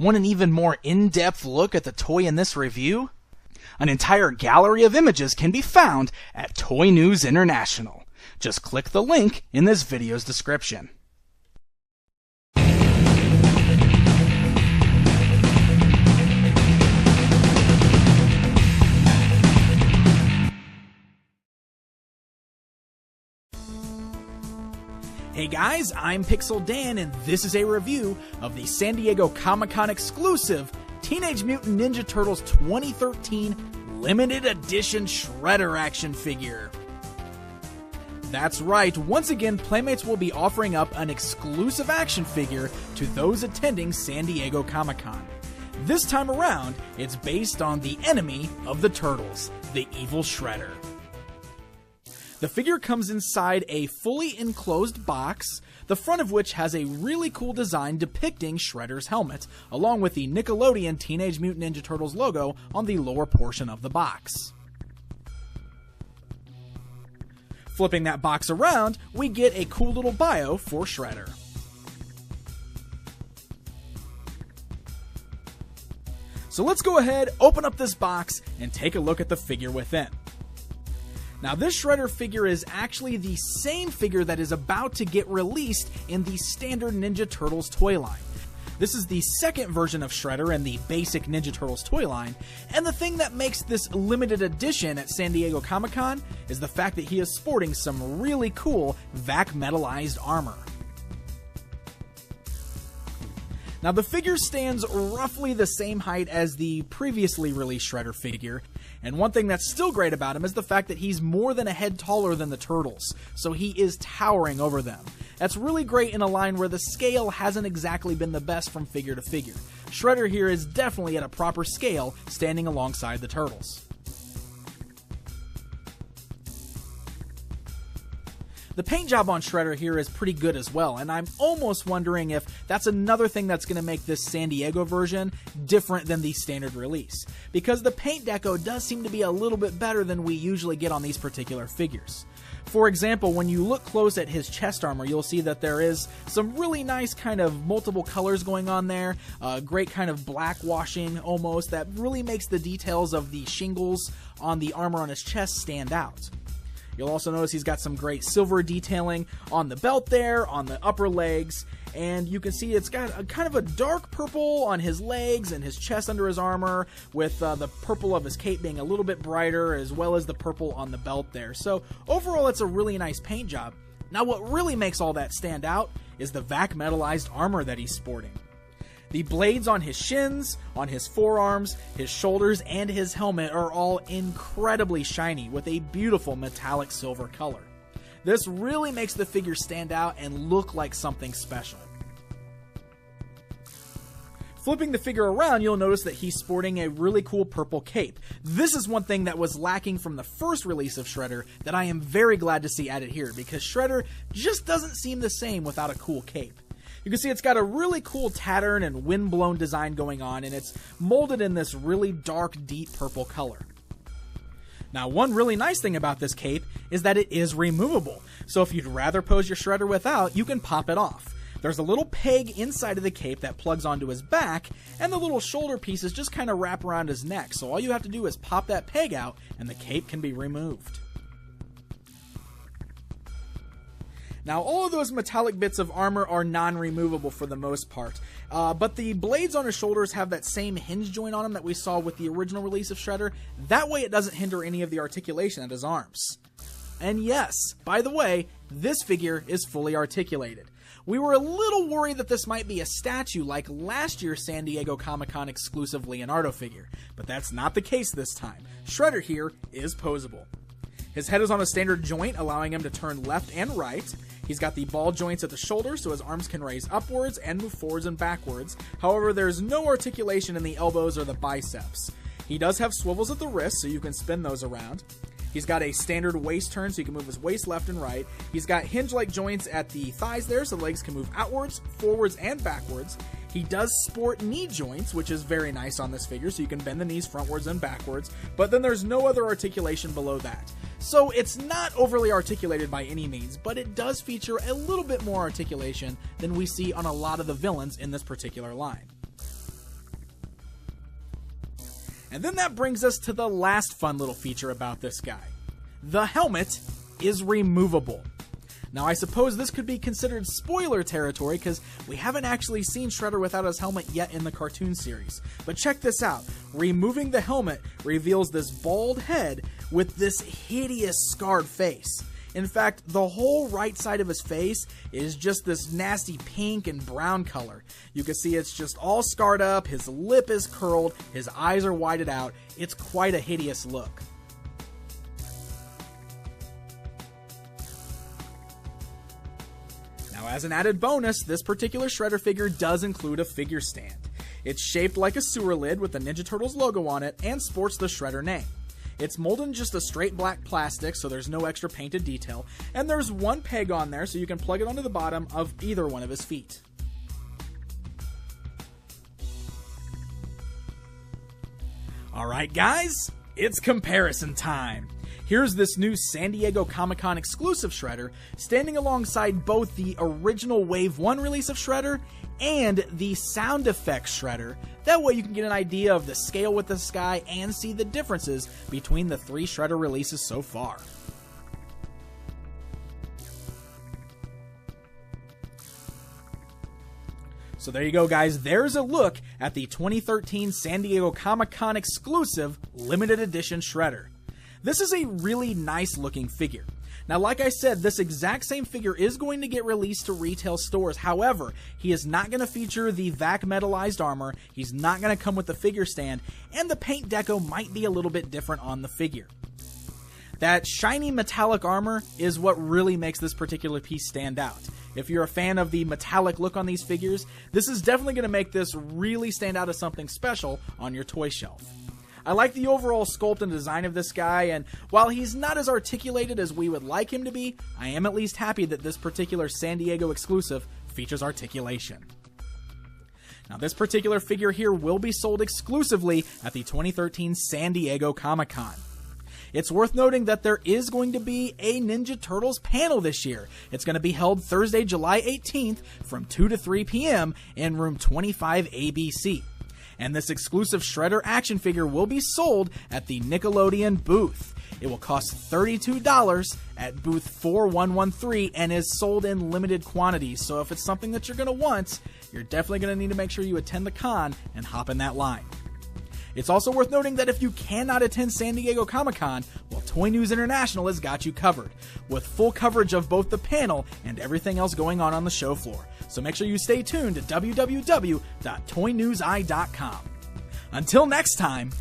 Want an even more in-depth look at the toy in this review? An entire gallery of images can be found at Toy News International. Just click the link in this video's description. Hey guys, I'm Pixel Dan, and this is a review of the San Diego Comic-Con exclusive Teenage Mutant Ninja Turtles 2013 Limited Edition Shredder action figure. That's right, once again, Playmates will be offering up an exclusive action figure to those attending San Diego Comic-Con. This time around, it's based on the enemy of the Turtles, the evil Shredder. The figure comes inside a fully enclosed box, the front of which has a really cool design depicting Shredder's helmet, along with the Nickelodeon Teenage Mutant Ninja Turtles logo on the lower portion of the box. Flipping that box around, we get a cool little bio for Shredder. So let's go ahead, open up this box, and take a look at the figure within. Now, this Shredder figure is actually the same figure that is about to get released in the standard Ninja Turtles toy line. This is the second version of Shredder in the basic Ninja Turtles toy line, and the thing that makes this limited edition at San Diego Comic-Con is the fact that he is sporting some really cool vac metalized armor. Now, the figure stands roughly the same height as the previously released Shredder figure, and one thing that's still great about him is the fact that he's more than a head taller than the Turtles, so he is towering over them. That's really great in a line where the scale hasn't exactly been the best from figure to figure. Shredder here is definitely at a proper scale, standing alongside the Turtles. The paint job on Shredder here is pretty good as well, and I'm almost wondering if that's another thing that's going to make this San Diego version different than the standard release, because the paint deco does seem to be a little bit better than we usually get on these particular figures. For example, when you look close at his chest armor, you'll see that there is some really nice kind of multiple colors going on there, great kind of black washing almost, that really makes the details of the shingles on the armor on his chest stand out. You'll also notice he's got some great silver detailing on the belt there, on the upper legs, and you can see it's got a kind of a dark purple on his legs and his chest under his armor, with the purple of his cape being a little bit brighter, as well as the purple on the belt there. So overall, it's a really nice paint job. Now, what really makes all that stand out is the vac metalized armor that he's sporting. The blades on his shins, on his forearms, his shoulders, and his helmet are all incredibly shiny with a beautiful metallic silver color. This really makes the figure stand out and look like something special. Flipping the figure around, you'll notice that he's sporting a really cool purple cape. This is one thing that was lacking from the first release of Shredder that I am very glad to see added here, because Shredder just doesn't seem the same without a cool cape. You can see it's got a really cool tattern and wind-blown design going on, and it's molded in this really dark, deep purple color. Now, one really nice thing about this cape is that it is removable, so if you'd rather pose your Shredder without, you can pop it off. There's a little peg inside of the cape that plugs onto his back, and the little shoulder pieces just kind of wrap around his neck, so all you have to do is pop that peg out, and the cape can be removed. Now, all of those metallic bits of armor are non-removable for the most part, but the blades on his shoulders have that same hinge joint on them that we saw with the original release of Shredder. That way it doesn't hinder any of the articulation at his arms. And yes, by the way, this figure is fully articulated. We were a little worried that this might be a statue like last year's San Diego Comic-Con exclusive Leonardo figure, but that's not the case this time. Shredder here is posable. His head is on a standard joint, allowing him to turn left and right. He's got the ball joints at the shoulders, so his arms can raise upwards and move forwards and backwards. However, there's no articulation in the elbows or the biceps. He does have swivels at the wrists, so you can spin those around. He's got a standard waist turn, so you can move his waist left and right. He's got hinge-like joints at the thighs there, so the legs can move outwards, forwards, and backwards. He does sport knee joints, which is very nice on this figure, so you can bend the knees frontwards and backwards, but then there's no other articulation below that. So it's not overly articulated by any means, but it does feature a little bit more articulation than we see on a lot of the villains in this particular line. And then that brings us to the last fun little feature about this guy. The helmet is removable. Now, I suppose this could be considered spoiler territory because we haven't actually seen Shredder without his helmet yet in the cartoon series. But check this out. Removing the helmet reveals this bald head with this hideous scarred face. In fact, the whole right side of his face is just this nasty pink and brown color. You can see it's just all scarred up, his lip is curled, his eyes are whited out. It's quite a hideous look. Now, as an added bonus, this particular Shredder figure does include a figure stand. It's shaped like a sewer lid with the Ninja Turtles logo on it and sports the Shredder name. It's molded in just a straight black plastic, so there's no extra painted detail, and there's one peg on there so you can plug it onto the bottom of either one of his feet. Alright guys, it's comparison time! Here's this new San Diego Comic-Con exclusive Shredder, standing alongside both the original Wave 1 release of Shredder and the sound effects Shredder. That way you can get an idea of the scale with this guy and see the differences between the 3 Shredder releases so far. So there you go guys, there's a look at the 2013 San Diego Comic-Con exclusive limited edition Shredder. This is a really nice looking figure. Now, like I said, this exact same figure is going to get released to retail stores. However, he is not going to feature the VAC metalized armor, he's not going to come with the figure stand, and the paint deco might be a little bit different on the figure. That shiny metallic armor is what really makes this particular piece stand out. If you're a fan of the metallic look on these figures, this is definitely going to make this really stand out as something special on your toy shelf. I like the overall sculpt and design of this guy, and while he's not as articulated as we would like him to be, I am at least happy that this particular San Diego exclusive features articulation. Now, this particular figure here will be sold exclusively at the 2013 San Diego Comic-Con. It's worth noting that there is going to be a Ninja Turtles panel this year. It's going to be held Thursday, July 18th from 2 to 3 p.m. in room 25 ABC. And this exclusive Shredder action figure will be sold at the Nickelodeon booth. It will cost $32 at booth 4113 and is sold in limited quantities. So if it's something that you're going to want, you're definitely going to need to make sure you attend the con and hop in that line. It's also worth noting that if you cannot attend San Diego Comic-Con, well, Toy News International has got you covered, with full coverage of both the panel and everything else going on the show floor. So make sure you stay tuned to www.toynewseye.com. Until next time,